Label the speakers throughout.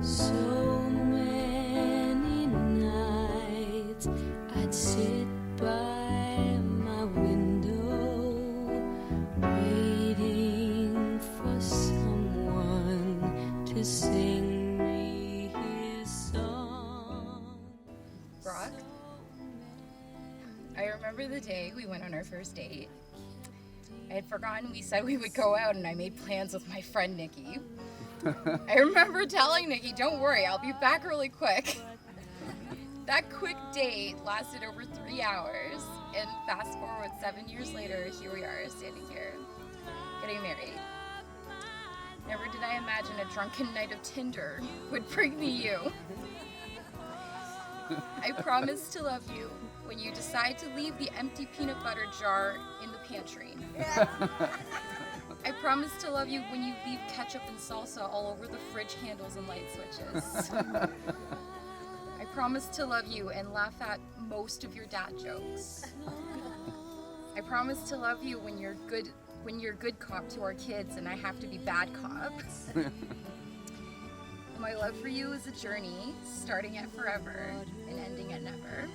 Speaker 1: So many nights I'd sit by my window, waiting for someone to sing me his song.
Speaker 2: Brock, I remember the day we went on our first date. I had forgotten we said we would go out, and I made plans with my friend Nikki. I remember telling Nikki, don't worry, I'll be back really quick. That quick date lasted over 3 hours, and fast forward 7 years later, here we are, standing here, getting married. Never did I imagine a drunken night of Tinder would bring me you. I promise to love you when you decide to leave the empty peanut butter jar in the pantry. I promise to love you when you leave ketchup and salsa all over the fridge handles and light switches. I promise to love you and laugh at most of your dad jokes. I promise to love you when you're good cop to our kids and I have to be bad cop. My love for you is a journey, starting at forever and ending at never.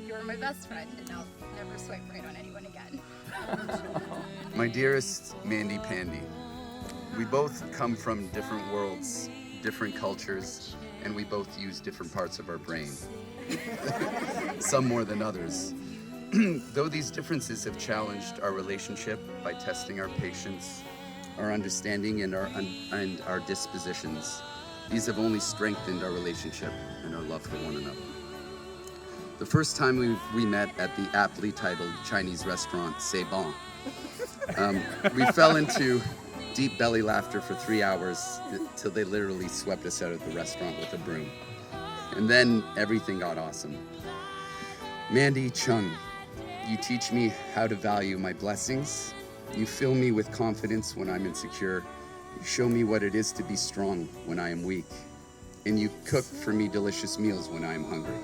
Speaker 2: You're my best friend, and I'll never swipe right on anyone again.
Speaker 3: My dearest Mandi Pandy, we both come from different worlds, different cultures, and we both use different parts of our brain. Some more than others. Though these differences have challenged our relationship by testing our patience, our understanding, and our dispositions, these have only strengthened our relationship and our love for one another. The first time we met at the aptly titled Chinese restaurant, C'est Bon, we fell into deep belly laughter for 3 hours till they literally swept us out of the restaurant with a broom. And then everything got awesome. Mandi Chung, you teach me how to value my blessings. You fill me with confidence when I'm insecure. You show me what it is to be strong when I am weak. And you cook for me delicious meals when I am hungry.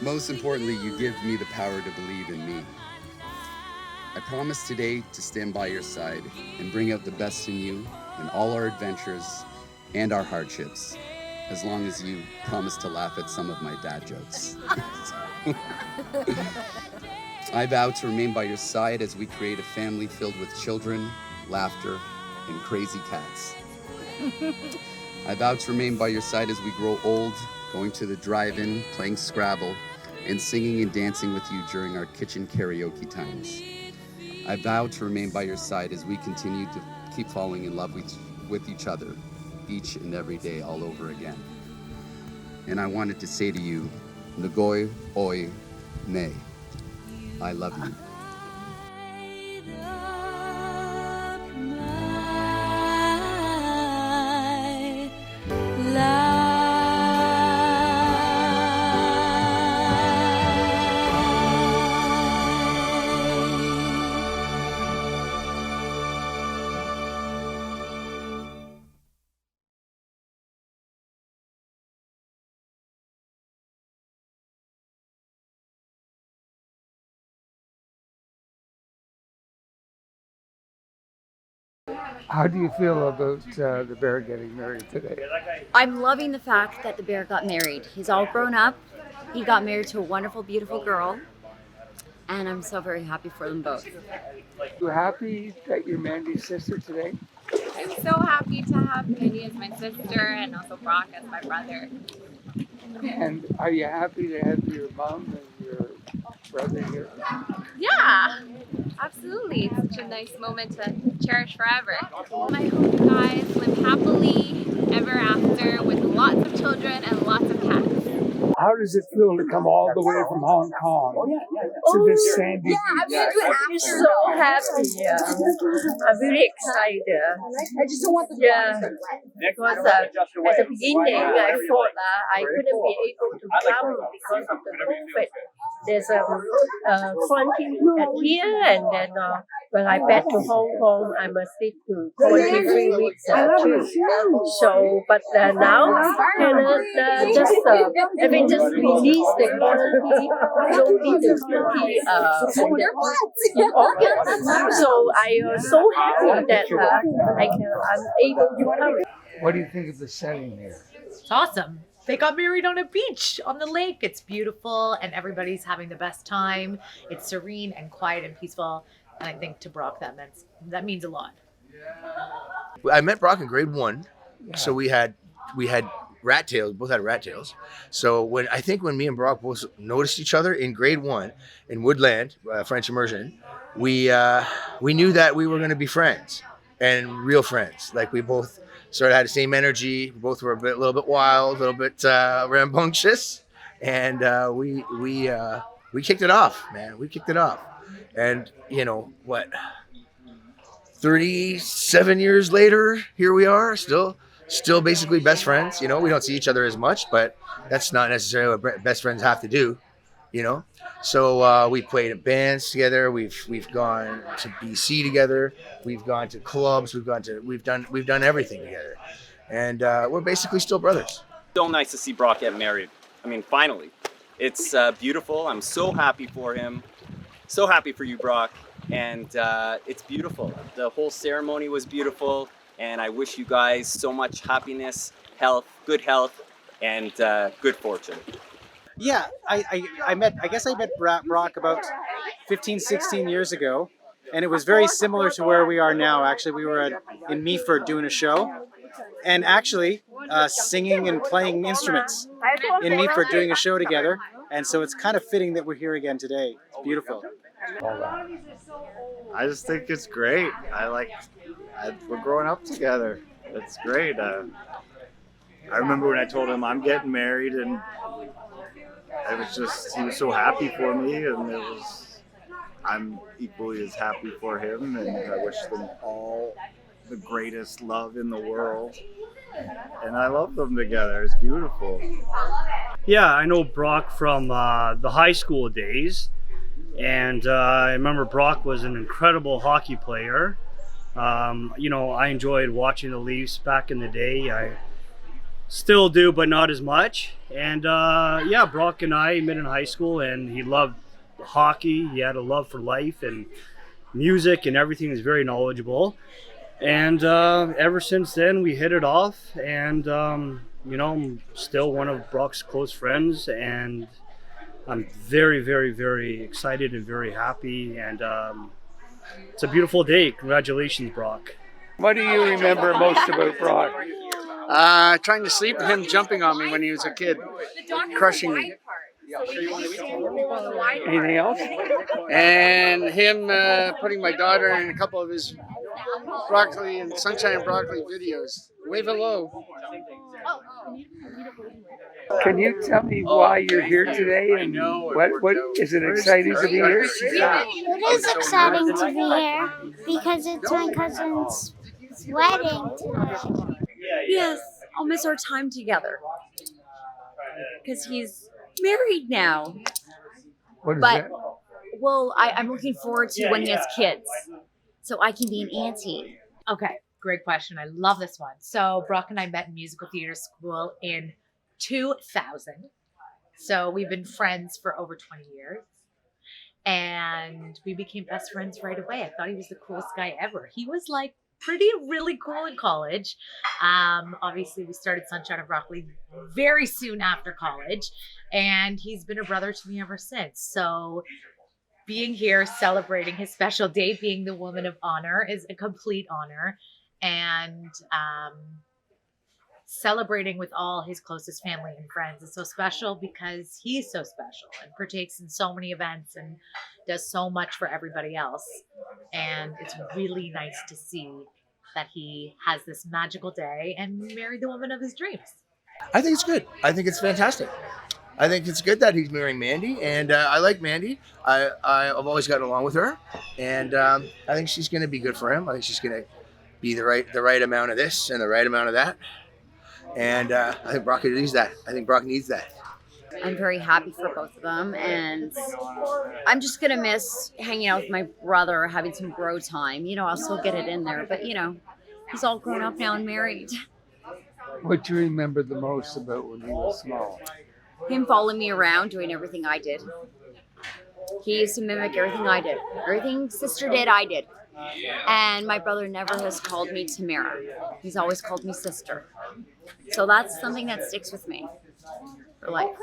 Speaker 3: Most importantly, you give me the power to believe in me. I promise today to stand by your side and bring out the best in you in all our adventures and our hardships, as long as you promise to laugh at some of my dad jokes. I vow to remain by your side as we create a family filled with children, laughter, and crazy cats. I vow to remain by your side as we grow old, going to the drive-in, playing Scrabble, and singing and dancing with you during our kitchen karaoke times. I vow to remain by your side as we continue to keep falling in love with each other, each and every day all over again. And I wanted to say to you, Ngoy Oi Ne, I love you.
Speaker 4: How do you feel about the bear getting married today?
Speaker 5: I'm loving the fact that the bear got married. He's all grown up. He got married to a wonderful, beautiful girl. And I'm so very happy for them both.
Speaker 4: You happy that you're Mandi's sister today?
Speaker 6: I'm so happy to have Mandi as my sister and also Brock as my brother.
Speaker 4: And are you happy to have your mom and your brother here?
Speaker 6: Yeah, absolutely. It's such a nice moment to cherish forever. I hope you guys live happily ever after with lots of children and lots of cats.
Speaker 4: How does it feel to come all the way from Hong Kong to this sandy beach?
Speaker 7: I'm so happy. I'm really excited. I just don't want the because at the beginning I thought that I couldn't be able to travel because of the COVID. There's a quarantine at here, and then when I back to Hong Kong, I must need to quarantine 3 weeks too. So, but now Canada just I mean just release the quarantine, so need the quarantine in August. So I am so happy that I'm able to come.
Speaker 4: What do you think of the setting there?
Speaker 8: It's awesome. They got married on a beach on the lake. It's beautiful and everybody's having the best time. It's serene and quiet and peaceful. And I think to Brock that means a lot.
Speaker 9: I met Brock in grade 1. So we had rat tails, both had rat tails. So when me and Brock both noticed each other in grade 1 in Woodland, French immersion, we knew that we were going to be friends and real friends. Like we both sort of had the same energy. We both were a little bit wild, a little bit rambunctious, and we kicked it off, man. We kicked it off, and 37 years later, here we are, still basically best friends. We don't see each other as much, but that's not necessarily what best friends have to do. So we played in bands together. We've gone to BC together. We've gone to clubs. We've done everything together, and we're basically still brothers.
Speaker 10: So nice to see Brock get married. I mean, finally, it's beautiful. I'm so happy for him. So happy for you, Brock, and it's beautiful. The whole ceremony was beautiful, and I wish you guys so much happiness, health, and good fortune.
Speaker 11: Yeah, I met Brock about 15, 16 years ago, and it was very similar to where we are now. Actually, we were in Meaford doing a show, and actually singing and playing instruments in Meaford doing a show together, and so it's kind of fitting that we're here again today. It's beautiful.
Speaker 12: I just think it's great. We're growing up together. It's great. I remember when I told him I'm getting married, and he was so happy for me, and I'm equally as happy for him, and I wish them all the greatest love in the world. And I love them together. It's beautiful.
Speaker 13: Yeah, I know Brock from the high school days, and I remember Brock was an incredible hockey player. I enjoyed watching the Leafs back in the day. I still do, but not as much. And Brock and I met in high school, and he loved hockey. He had a love for life and music and everything. He's very knowledgeable. And ever since then, we hit it off. And, I'm still one of Brock's close friends. And I'm very, very, very excited and very happy. And it's a beautiful day. Congratulations, Brock.
Speaker 4: What do you remember most about Brock?
Speaker 14: Trying to sleep and him jumping on me when he was a kid, crushing me.
Speaker 4: Anything else?
Speaker 14: And him putting my daughter in a couple of his broccoli and sunshine and broccoli videos. Wave hello.
Speaker 4: Can you tell me why you're here today, and what is it exciting to be here?
Speaker 15: It is exciting to be here because it's my cousin's wedding today.
Speaker 5: Yes, I'll miss our time together because he's married now.
Speaker 4: What is
Speaker 5: but
Speaker 4: that?
Speaker 5: well, I'm looking forward to when he has kids, so I can be an auntie.
Speaker 8: Okay, great question. I love this one. So Brock and I met in musical theater school in 2000. So we've been friends for over 20 years. And we became best friends right away. I thought he was the coolest guy ever. He was like really cool in college. Obviously, we started Sunshine and Broccoli very soon after college. And he's been a brother to me ever since. So being here, celebrating his special day, being the woman of honor is a complete honor. And celebrating with all his closest family and friends is so special because he's so special and partakes in so many events and does so much for everybody else. And it's really nice to see that he has this magical day and married the woman of his dreams.
Speaker 9: I think it's good. I think it's fantastic. I think it's good that he's marrying Mandi, and I like Mandi. I've always gotten along with her, and I think she's going to be good for him. I think she's going to be the right amount of this and the right amount of that. And I think Brock needs that. I think Brock needs that.
Speaker 5: I'm very happy for both of them, and I'm just gonna miss hanging out with my brother, having some bro time. You know, I'll still get it in there, but you know, he's all grown up now and married.
Speaker 4: What do you remember the most about when you were small?
Speaker 5: Him following me around, doing everything I did. He used to mimic everything I did. Everything sister did, I did. And my brother never has called me Tamara. He's always called me sister. So that's something that sticks with me for life.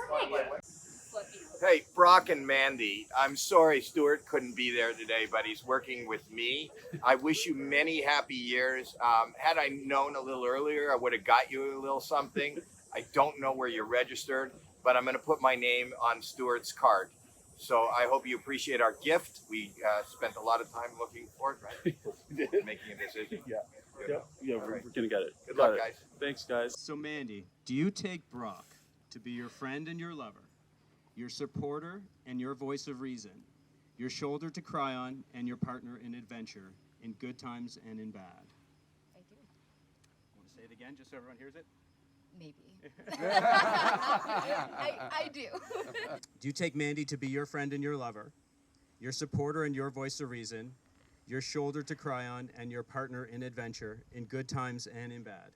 Speaker 16: Hey, Brock and Mandi, I'm sorry Stuart couldn't be there today, but he's working with me. I wish you many happy years. Had I known a little earlier, I would have got you a little something. I don't know where you're registered, but I'm going to put my name on Stuart's card. So I hope you appreciate our gift. We spent a lot of time looking for it, right? Making a decision.
Speaker 17: Yeah, we're gonna get it.
Speaker 16: Good luck, guys.
Speaker 17: Thanks, guys.
Speaker 18: So Mandi, do you take Brock to be your friend and your lover, your supporter and your voice of reason, your shoulder to cry on and your partner in adventure, in good times and in bad?
Speaker 2: I do.
Speaker 18: Want to say it again just so everyone hears it?
Speaker 2: Maybe. I do.
Speaker 18: Do you take Mandi to be your friend and your lover, your supporter and your voice of reason, your shoulder to cry on and your partner in adventure, in good times and in bad?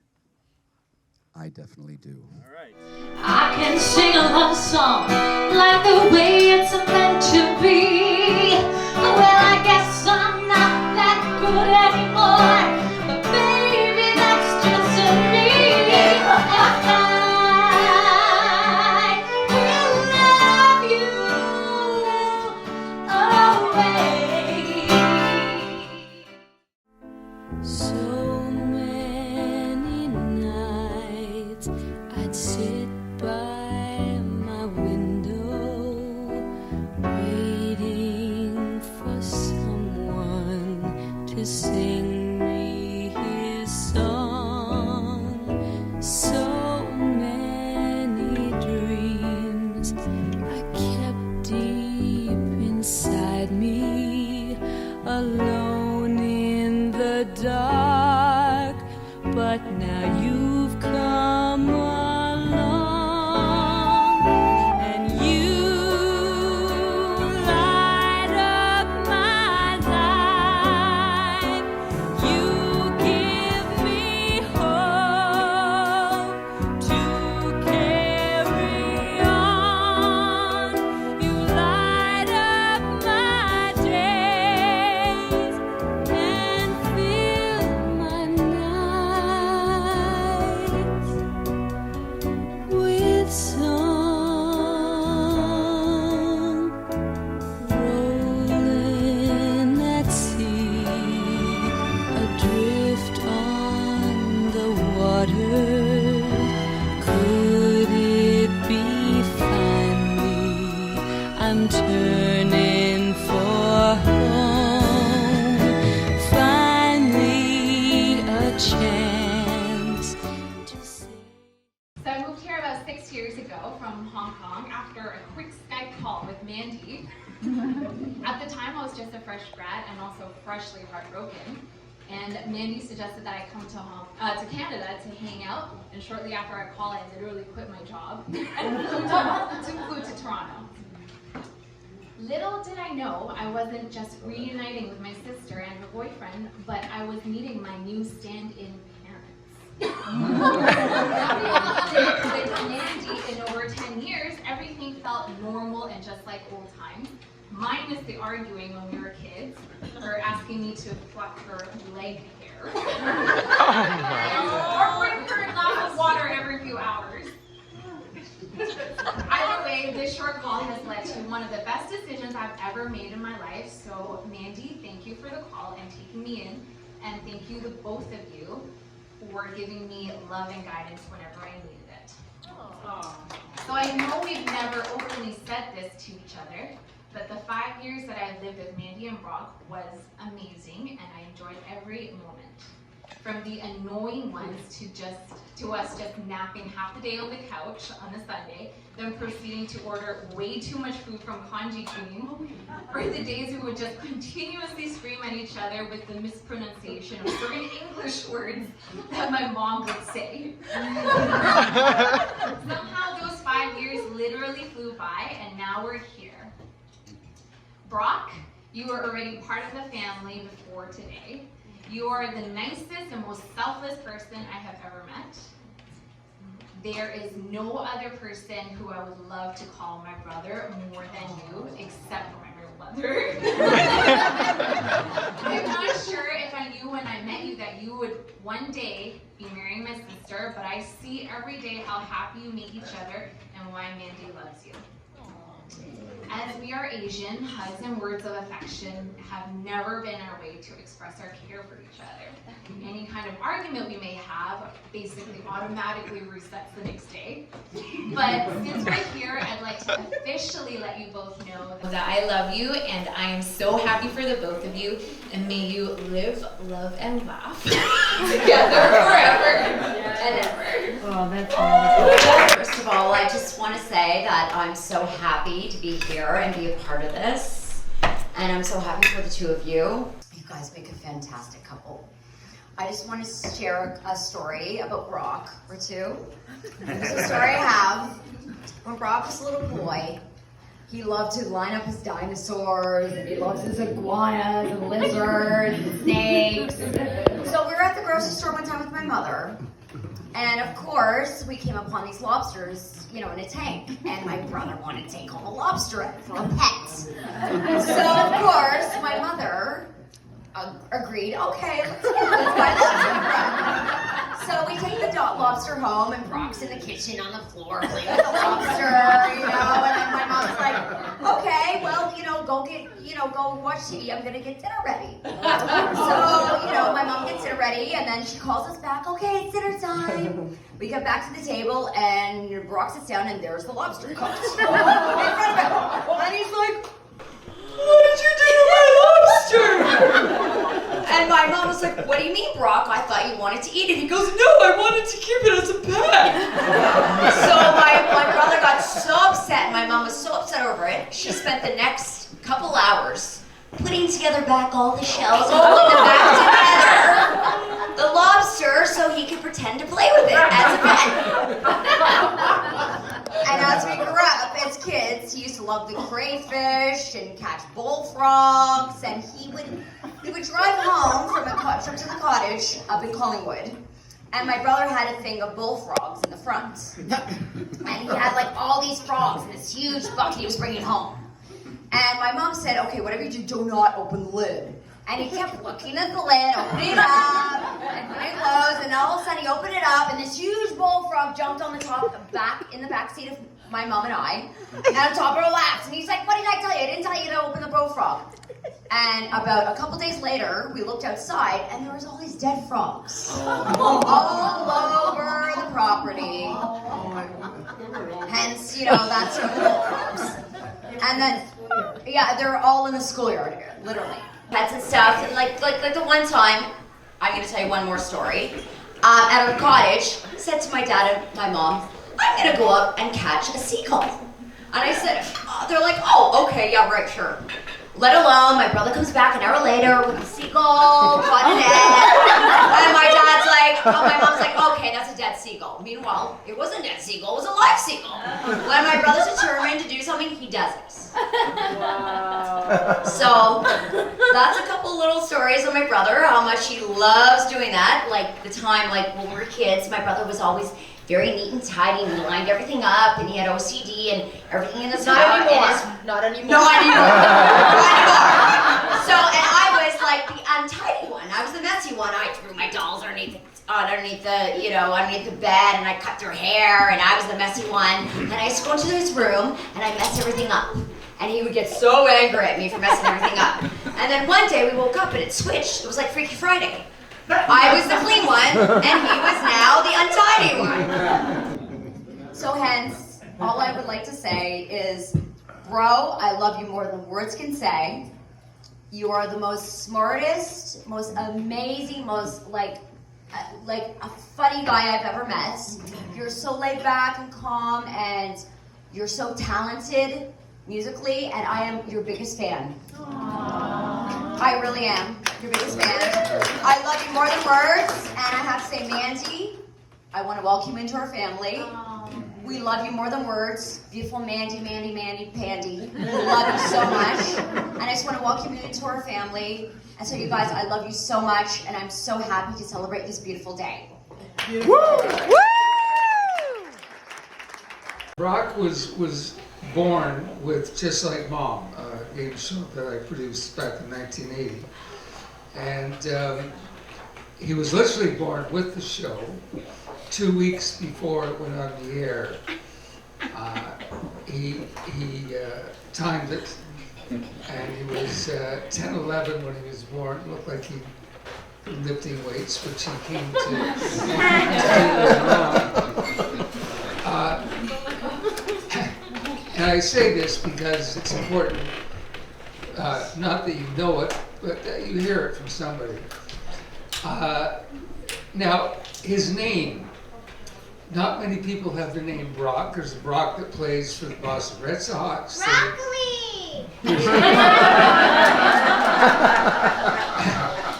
Speaker 3: I definitely do.
Speaker 18: All right.
Speaker 1: I can sing a love song like the way it's meant to be. Well, I guess I'm not that good anymore, but baby, that's just me. I will love you always. So many nights I'd sit by my window, waiting for someone to sing me his song. So many dreams I kept deep inside me, alone in the dark. But now you've come along, and you light up my life. You give me hope to carry on. You light up my days and fill my nights with song. Rolling at sea, adrift on the water. Could it be finally I'm turning for home? Finally a chance to say.
Speaker 6: So I moved here about 6 years ago from Hong Kong after a quick Skype call with Mandi. At the time, I was just a fresh grad and also freshly heartbroken. And Mandi suggested that I come to Canada to hang out. And shortly after our call, I literally quit my job and flew to Toronto. Little did I know I wasn't just reuniting with my sister and her boyfriend, but I was meeting my new stand-in parents. With Mandi in over 10 years, everything felt normal and just like old times. Minus the arguing when we were kids, her asking me to pluck her leg hair. Or bring her a glass of water every few hours. Either way, this short call has led to one of the best decisions I've ever made in my life. So Mandi, thank you for the call and taking me in. And thank you, the both of you, for giving me love and guidance whenever I needed it. So I know we've never openly said this to each other, but the 5 years that I lived with Mandi and Brock was amazing, and I enjoyed every moment. from the annoying ones to us just napping half the day on the couch on a Sunday, then proceeding to order way too much food from Kanji Queen, or the days we would just continuously scream at each other with the mispronunciation of certain English words that my mom would say. Somehow those 5 years literally flew by, and now we're here. Brock, you were already part of the family before today. You are the nicest and most selfless person I have ever met. There is no other person who I would love to call my brother more than you, except for my real mother. I'm not sure if I knew when I met you that you would one day be marrying my sister, but I see every day how happy you make each other and why Mandi loves you. As we are Asian, hugs and words of affection have never been our way to express our care for each other. Any kind of argument we may have basically automatically resets the next day. But since we're here, I'd like to officially let you both know that I love you, and I am so happy for the both of you, and may you live, love, and laugh together forever and ever.
Speaker 5: Oh, that's wonderful. First of all, I just want to say that I'm so happy to be here and be a part of this. And I'm so happy for the two of you. You guys make a fantastic couple. I just want to share a story about Brock or two. There's a story I have. When Brock was a little boy, he loved to line up his dinosaurs, and he loves his iguanas and lizards and snakes. So we were at the grocery store one time with my mother. And of course, we came upon these lobsters, in a tank. And my brother wanted to take home a lobster for a pet. So of course, my mother agreed, okay, let's buy lobster. So we take the lobster home, and Brock's in the kitchen on the floor playing with the lobster, and then my mom's like, okay, well, go watch TV, I'm gonna get dinner ready. So, my mom gets dinner ready, and then she calls us back, okay, it's dinner time. We get back to the table, and Brock sits down, and there's the lobster cooked in front of him. And he's like, what did you do to my lobster? And my mom was like, what do you mean, Brock? I thought you wanted to eat it. He goes, no, I wanted to keep it as a pet. So my brother got so upset. My mom was so upset over it. She spent the next couple hours putting together back all the shells and pulling them back together, the lobster, so he could pretend to play with it as a pet. And as we grew up as kids, he used to love the crayfish and catch bullfrogs, and he would drive home from a trip to the cottage up in Collingwood, and my brother had a thing of bullfrogs in the front, and he had all these frogs in this huge bucket he was bringing home. And my mom said, okay, whatever you do not open the lid. And he kept looking at the lid, opening it up, and putting it closed, and all of a sudden he opened it up, and this huge bullfrog jumped on the back seat of my mom and I, and on top of our laps. And he's like, what did I tell you? I didn't tell you to open the bullfrog. And about a couple days later, we looked outside, and there was all these dead frogs all over the property. Hence, that's the bullfrogs. And then, they're all in the schoolyard, literally. Pets and stuff, and like the one time, I'm gonna tell you one more story. At our cottage, I said to my dad and my mom, I'm gonna go up and catch a seagull. And I said, they're like, oh, okay, yeah, right, sure. Let alone, my brother comes back an hour later with a seagull, caught in it. And my dad's like, my mom's like, okay, that's a dead seagull. Meanwhile, it wasn't a dead seagull, it was a live seagull. When my brother's determined to do something, he does it. Wow. So, that's a couple little stories of my brother, how much he loves doing that. Like the time, when we were kids, my brother was always very neat and tidy, and he lined everything up, and he had OCD and everything in his house.
Speaker 2: Not anymore. Not anymore.
Speaker 5: Not anymore. So, and I was like the untidy one. I was the messy one. I threw my dolls underneath the bed, and I cut their hair, and I was the messy one. And I used to go into his room, and I messed everything up. And he would get so angry at me for messing everything up. And then one day we woke up, and it switched. It was like Freaky Friday. I was the clean one, and he was now the untidy one. So hence, all I would like to say is, bro, I love you more than words can say. You are the most smartest, most amazing, most like a funny guy I've ever met. You're so laid back and calm, and you're so talented musically, and I am your biggest fan. I really am your biggest fan. I love you more than words, and I have to say, Mandi, I want to welcome you into our family. We love you more than words. Beautiful Mandi, Pandy. We love you so much. And I just want to welcome you into our family. And so you guys, I love you so much, and I'm so happy to celebrate this beautiful day.
Speaker 4: Woo! Brock was born with Just Like Mom, a game show that I produced back in 1980. And he was literally born with the show. 2 weeks before it went on the air, he timed it, and he was 10, 11 when he was born. It looked like he was lifting weights, which he came to do later on. And I say this because it's important, not that you know it, but that you hear it from somebody. Now, his name, not many people have the name Brock. There's a Brock that plays for the Boston Red Sox.
Speaker 15: Broccoli!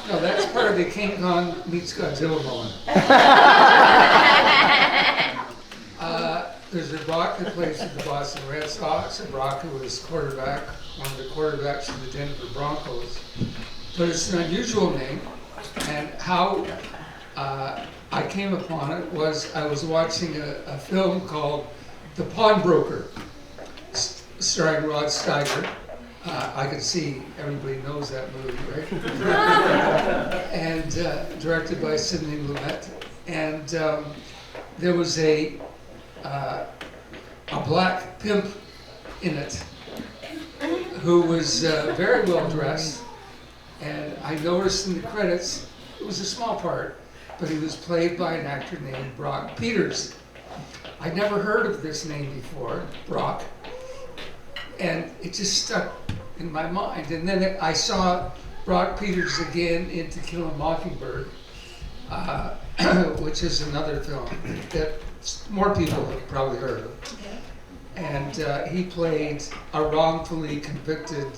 Speaker 4: No, that's part of the King Kong meets Godzilla moment. There's a Brock that plays for the Boston Red Sox, a Brock who was quarterback, one of the quarterbacks for the Denver Broncos. But it's an unusual name, and how I came upon it was I was watching a film called The Pawnbroker, starring Rod Steiger. I can see everybody knows that movie, right? And directed by Sidney Lumet. And there was a black pimp in it who was very well dressed. And I noticed in the credits, it was a small part, but he was played by an actor named Brock Peters. I'd never heard of this name before, Brock, and it just stuck in my mind. And then I saw Brock Peters again in To Kill a Mockingbird, which is another film that more people have probably heard of. And he played a wrongfully convicted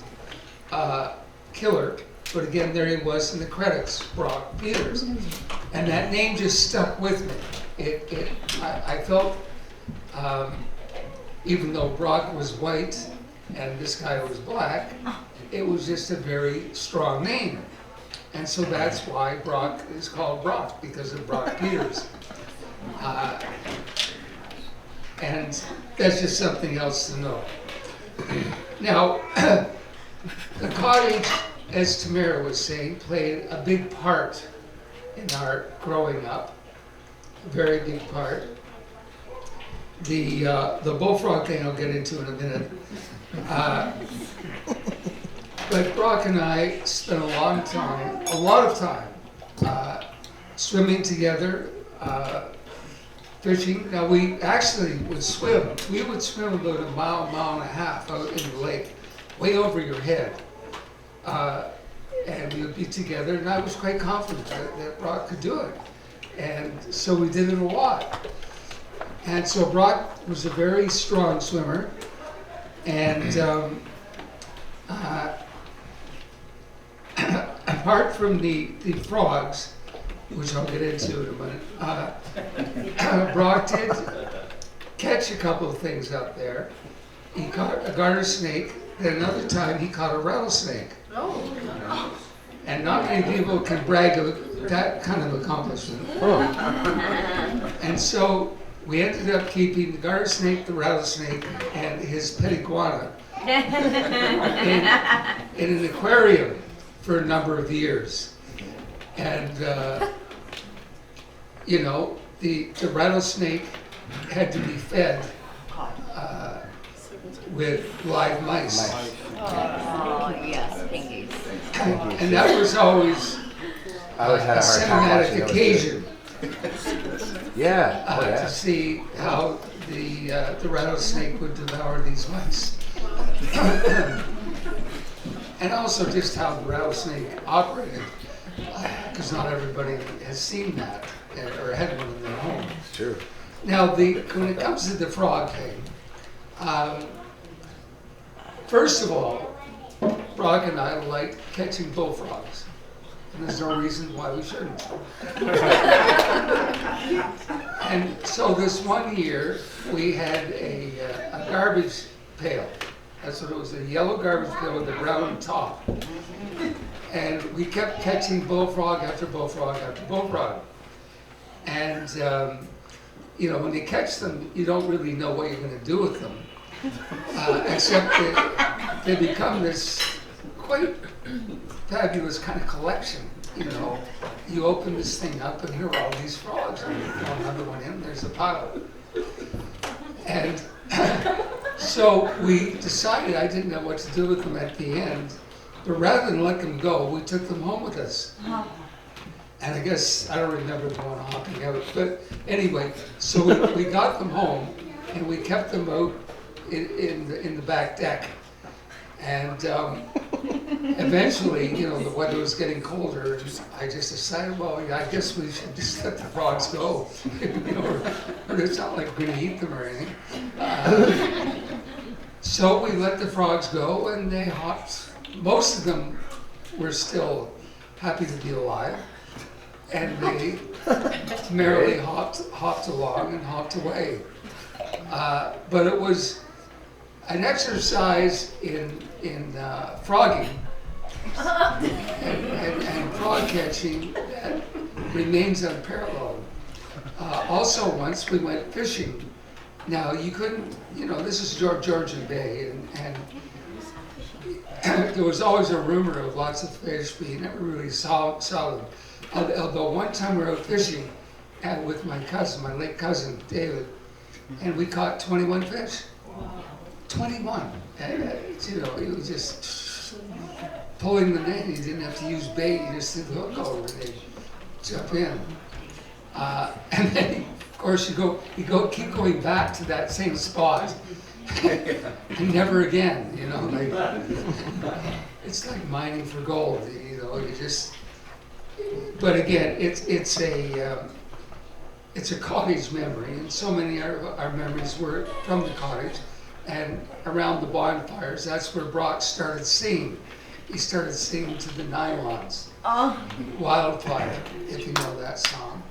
Speaker 4: killer. But again, there he was in the credits, Brock Peters. And that name just stuck with me. I felt, even though Brock was white and this guy was black, it was just a very strong name. And so that's why Brock is called Brock, because of Brock Peters. And that's just something else to know. Now, the cottage, as Tamara was saying, played a big part in our growing up, a very big part. The bullfrog thing I'll get into in a minute. But Brock and I spent a lot of time swimming together, fishing. Now we actually would swim. We would swim about a mile and a half out in the lake, way over your head. And we would be together, and I was quite confident that Brock could do it. And so we did it a lot. And so Brock was a very strong swimmer, and apart from the frogs, which I'll get into in a minute, Brock did catch a couple of things up there. He caught a garter snake, then another time he caught a rattlesnake. And not many people can brag of that kind of accomplishment. And so we ended up keeping the garter snake, the rattlesnake, and his pet iguana in an aquarium for a number of years. And you know, the rattlesnake had to be fed with live mice.
Speaker 5: Oh, yes, pinkies.
Speaker 4: And that was always
Speaker 19: I always had a hard time
Speaker 4: cinematic
Speaker 19: watching
Speaker 4: occasion.
Speaker 19: Yeah.
Speaker 4: To see how the rattlesnake would devour these mice. And also just how the rattlesnake operated, because not everybody has seen that. or had one in their home.
Speaker 9: Sure.
Speaker 4: Now, when it comes to the frog thing, first of all, Brock and I like catching bullfrogs. And there's no reason why we shouldn't. And so this one year, we had a garbage pail. That's what it was, a yellow garbage pail with a brown top. And we kept catching bullfrog after bullfrog after bullfrog. And, when you catch them, you don't really know what you're going to do with them. Except that they become this quite fabulous kind of collection. You open this thing up and here are all these frogs, and you throw another one in, there's a pile. And so we decided, I didn't know what to do with them at the end, but rather than let them go, we took them home with us. And I guess, I don't remember the one hopping out, but anyway, so we got them home and we kept them out in the back deck. And eventually, the weather was getting colder, and I just decided, well, I guess we should just let the frogs go. Or it's not like we're going to eat them or anything. So we let the frogs go, and they hopped. Most of them were still happy to be alive, and they merrily hopped along and hopped away. But it was an exercise in frogging and frog catching that remains unparalleled. Also, once we went fishing. Now, you couldn't, this is Georgian Bay, and there was always a rumor of lots of fish, but you never really saw them. Although one time we were out fishing with my cousin, my late cousin, David, and we caught 21 fish. 21. And, he was just pulling them in. He didn't have to use bait. He just threw the hook over and they'd jump in. And then, of course, you keep going back to that same spot. And never again, it's like mining for gold, but again, it's a cottage memory, and so many of our memories were from the cottage and around the bonfires. That's where Brock started singing. He started singing to the nylons. Wildfire, if you know that song.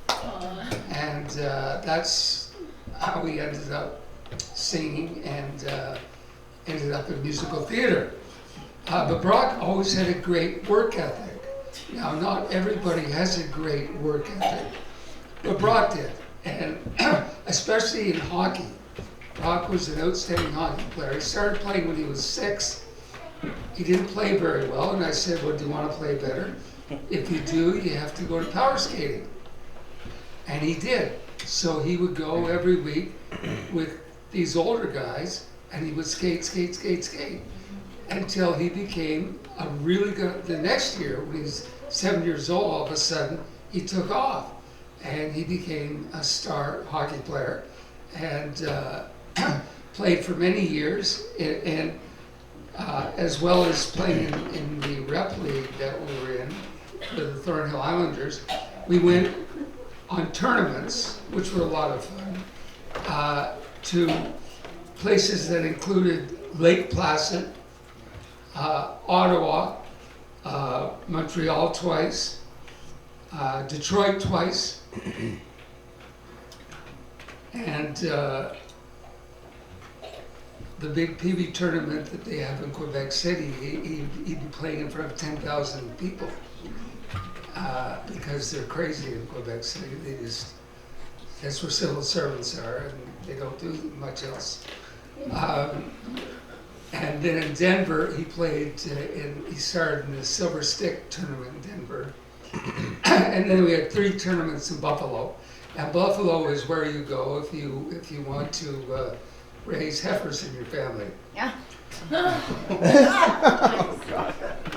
Speaker 4: And that's how we ended up singing and ended up in musical theater. But Brock always had a great work ethic. Now, not everybody has a great work ethic, but Brock did. And especially in hockey. Brock was an outstanding hockey player. He started playing when he was 6. He didn't play very well, and I said, well, do you want to play better? If you do, you have to go to power skating. And he did. So he would go every week with these older guys, and he would skate, until he became a really good, the next year, when he was 7 years old, all of a sudden, he took off. And he became a star hockey player, and played for many years, and as well as playing in the rep league that we were in, with the Thornhill Islanders. We went on tournaments, which were a lot of fun, to places that included Lake Placid, Ottawa, Montreal twice, Detroit twice, and the big PV tournament that they have in Quebec City, he'd be playing in front of 10,000 people because they're crazy in Quebec City. That's where civil servants are, and they don't do much else. And then in Denver, he started in the Silver Stick tournament in Denver. And then we had 3 tournaments in Buffalo. And Buffalo is where you go if you want to raise heifers in your family.
Speaker 2: Yeah.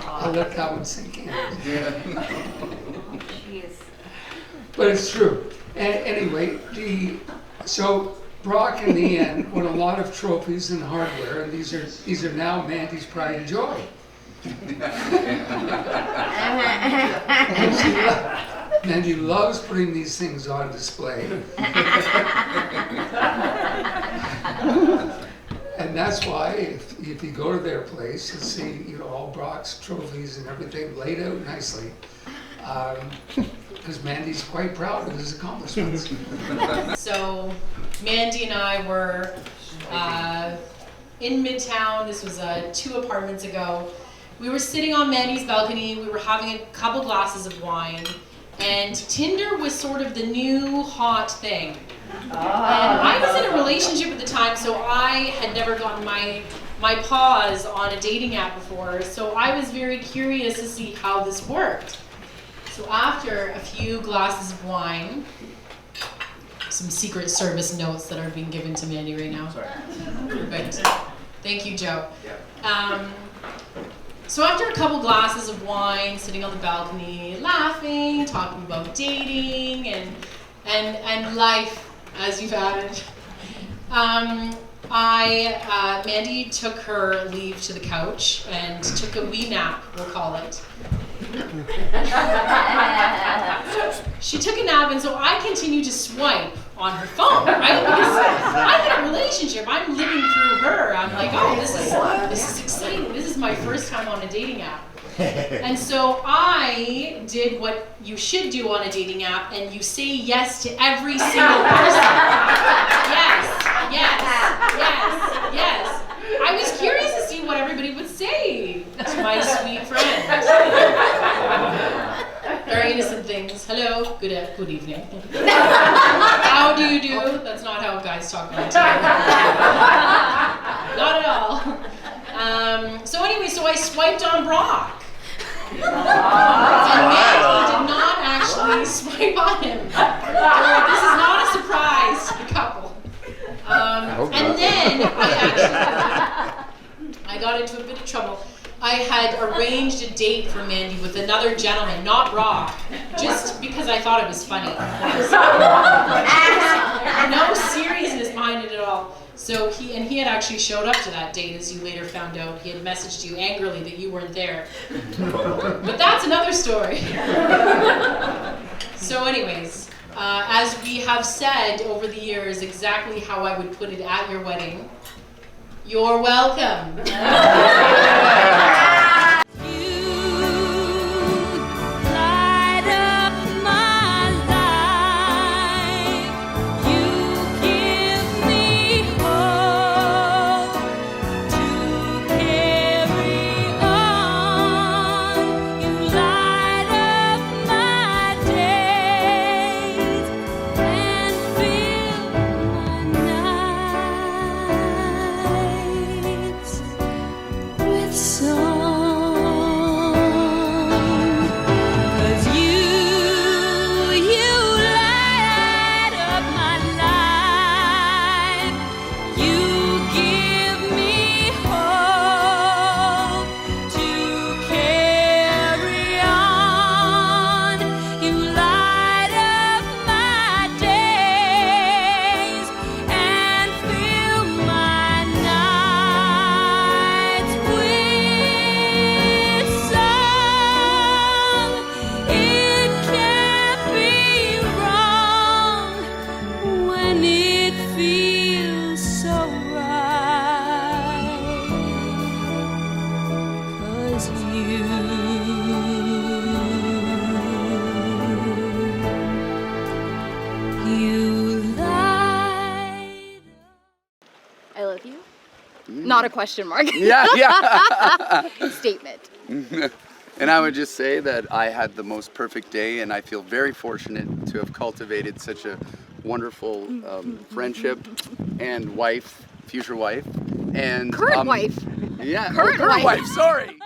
Speaker 4: I'll let that one sink in. But it's true. And anyway, so Brock in the end won a lot of trophies and hardware, and these are now Mandi's pride and joy. Mandi loves putting these things on display. And that's why if you go to their place, you'll see, you know, all Brock's trophies and everything laid out nicely. Because Mandi's quite proud of his accomplishments.
Speaker 20: So Mandi and I were in Midtown. This was 2 apartments ago. We were sitting on Mandi's balcony. We were having a couple glasses of wine, and Tinder was sort of the new hot thing. And I was in a relationship at the time, so I had never gotten my paws on a dating app before. So I was very curious to see how this worked. So after a few glasses of wine, some Secret Service notes that are being given to Mandi right now.
Speaker 9: Sorry.
Speaker 20: Perfect. Thank you, Joe. So after a couple glasses of wine, sitting on the balcony, laughing, talking about dating and life, as you've added, Mandi took her leave to the couch and took a wee nap, we'll call it. She took a nap, and so I continued to swipe on her phone, right? Because I'm in a relationship. I'm living through her. I'm like, oh, this is exciting. This is my first time on a dating app. And so I did what you should do on a dating app, and you say yes to every single person. Yes. I was curious to see what everybody would say to my sweet friend. Very innocent things. Hello, good evening. How do you do? That's not how guys talk on TV. Not at all. So anyway, so I swiped on Brock. And Mandi did not actually swipe on him. This is not a surprise to the couple. And then I got into a bit of trouble. I had arranged a date for Mandi with another gentleman, not Brock, just because I thought it was funny. No seriousness behind it at all. So he had actually showed up to that date, as you later found out. He had messaged you angrily that you weren't there. But that's another story. So anyways, as we have said over the years, exactly how I would put it at your wedding, you're welcome.
Speaker 2: Not a question mark.
Speaker 3: Yeah.
Speaker 2: Statement.
Speaker 3: And I would just say that I had the most perfect day, and I feel very fortunate to have cultivated such a wonderful friendship and wife, future wife, and
Speaker 2: current wife.
Speaker 3: Yeah,
Speaker 2: Current
Speaker 3: wife.
Speaker 2: wife.
Speaker 3: Sorry.